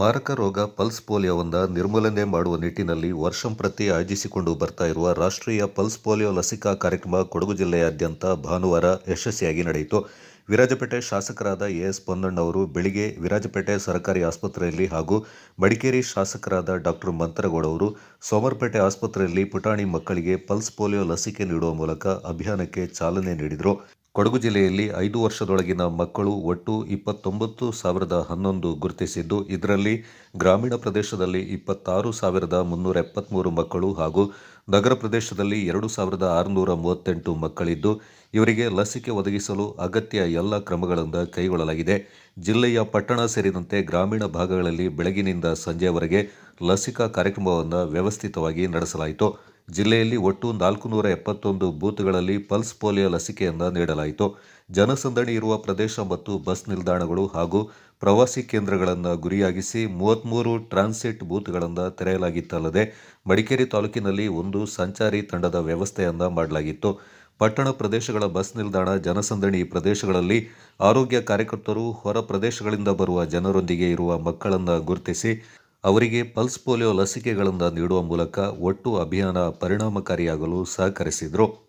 ಮಾರಕ ರೋಗ ಪಲ್ಸ್ ಪೋಲಿಯೋವನ್ನು ನಿರ್ಮೂಲನೆ ಮಾಡುವ ನಿಟ್ಟಿನಲ್ಲಿ ವರ್ಷಂಪ್ರತಿ ಆಯೋಜಿಸಿಕೊಂಡು ಬರ್ತಾ ಇರುವ ರಾಷ್ಟ್ರೀಯ ಪಲ್ಸ್ ಪೋಲಿಯೋ ಲಸಿಕಾ ಕಾರ್ಯಕ್ರಮ ಕೊಡಗು ಜಿಲ್ಲೆಯಾದ್ಯಂತ ಭಾನುವಾರ ಯಶಸ್ವಿಯಾಗಿ ನಡೆಯಿತು. ವಿರಾಜಪೇಟೆ ಶಾಸಕರಾದ ಎಸ್ ಪೊನ್ನಣ್ಣ ಅವರು ಬೆಳಿಗ್ಗೆ ವಿರಾಜಪೇಟೆ ಸರ್ಕಾರಿ ಆಸ್ಪತ್ರೆಯಲ್ಲಿ ಹಾಗೂ ಮಡಿಕೇರಿ ಶಾಸಕರಾದ ಡಾಕ್ಟರ್ ಮಂತರಗೌಡ ಅವರು ಸೋಮರಪೇಟೆ ಆಸ್ಪತ್ರೆಯಲ್ಲಿ ಪುಟಾಣಿ ಮಕ್ಕಳಿಗೆ ಪಲ್ಸ್ ಪೋಲಿಯೋ ಲಸಿಕೆ ನೀಡುವ ಮೂಲಕ ಅಭಿಯಾನಕ್ಕೆ ಚಾಲನೆ ನೀಡಿದರು. ಕೊಡಗು ಜಿಲ್ಲೆಯಲ್ಲಿ 5 ವರ್ಷದೊಳಗಿನ ಮಕ್ಕಳು ಒಟ್ಟು 29,011 ಗುರುತಿಸಿದ್ದು, ಇದರಲ್ಲಿ ಗ್ರಾಮೀಣ ಪ್ರದೇಶದಲ್ಲಿ 26,373 ಮಕ್ಕಳು ಹಾಗೂ ನಗರ ಪ್ರದೇಶದಲ್ಲಿ 2,638 ಮಕ್ಕಳಿದ್ದು, ಇವರಿಗೆ ಲಸಿಕೆ ಒದಗಿಸಲು ಅಗತ್ಯ ಎಲ್ಲ ಕ್ರಮಗಳನ್ನು ಕೈಗೊಳ್ಳಲಾಗಿದೆ. ಜಿಲ್ಲೆಯ ಪಟ್ಟಣ ಸೇರಿದಂತೆ ಗ್ರಾಮೀಣ ಭಾಗಗಳಲ್ಲಿ ಬೆಳಗಿನಿಂದ ಸಂಜೆಯವರೆಗೆ ಲಸಿಕಾ ಕಾರ್ಯಕ್ರಮವನ್ನು ವ್ಯವಸ್ಥಿತವಾಗಿ ನಡೆಸಲಾಯಿತು. ಜಿಲ್ಲೆಯಲ್ಲಿ ಒಟ್ಟು 471 ಬೂತ್ಗಳಲ್ಲಿ ಪಲ್ಸ್ ಪೋಲಿಯೋ ಲಸಿಕೆಯನ್ನು ನೀಡಲಾಯಿತು. ಜನಸಂದಣಿ ಇರುವ ಪ್ರದೇಶ ಮತ್ತು ಬಸ್ ನಿಲ್ದಾಣಗಳು ಹಾಗೂ ಪ್ರವಾಸಿ ಕೇಂದ್ರಗಳನ್ನು ಗುರಿಯಾಗಿಸಿ 33 ಟ್ರಾನ್ಸಿಟ್ ಬೂತ್ಗಳನ್ನು ತೆರೆಯಲಾಗಿತ್ತಲ್ಲದೆ ಮಡಿಕೇರಿ ತಾಲೂಕಿನಲ್ಲಿ ಒಂದು ಸಂಚಾರಿ ತಂಡದ ವ್ಯವಸ್ಥೆಯನ್ನು ಮಾಡಲಾಗಿತ್ತು. ಪಟ್ಟಣ ಪ್ರದೇಶಗಳ ಬಸ್ ನಿಲ್ದಾಣ, ಜನಸಂದಣಿ ಪ್ರದೇಶಗಳಲ್ಲಿ ಆರೋಗ್ಯ ಕಾರ್ಯಕರ್ತರು ಹೊರ ಪ್ರದೇಶಗಳಿಂದ ಬರುವ ಜನರೊಂದಿಗೆ ಇರುವ ಮಕ್ಕಳನ್ನು ಗುರುತಿಸಿ ಅವರಿಗೆ ಪಲ್ಸ್ ಪೋಲಿಯೋ ಲಸಿಕೆಗಳನ್ನು ನೀಡುವ ಮೂಲಕ ಒಟ್ಟು ಅಭಿಯಾನ ಪರಿಣಾಮಕಾರಿಯಾಗಲು ಸಹಕರಿಸಿದರು.